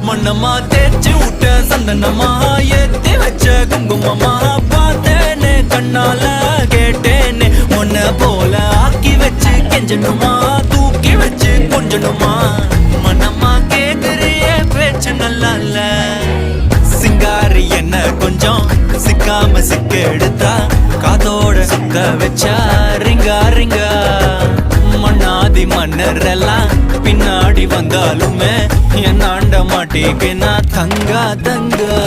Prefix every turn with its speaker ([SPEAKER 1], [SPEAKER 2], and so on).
[SPEAKER 1] மண்ணம்மா தேய்ச்சி விட்ட சந்தனமா ஏத்தி வச்ச குங்குமமா பார்த்தேனே கண்ணால கேட்டேனே உன்ன போல ஆக்கி வச்சு கெஞ்சணுமா தூக்கி வச்சு கொஞ்சணுமா மண்ணம்மா கேக்குறிய பேச்சு நல்லா இல்ல சிங்காரி என்ன கொஞ்சம் சிக்காம சிக்க எடுத்தா காதோட சுக்க வச்சா ரிங்கா ரிங்கா மண்ணாதி மன்னர் எல்லாம் பின்னாடி வந்தாலுமே என் ஆண்ட மாட்டேக்கு நான் தங்கா தங்கா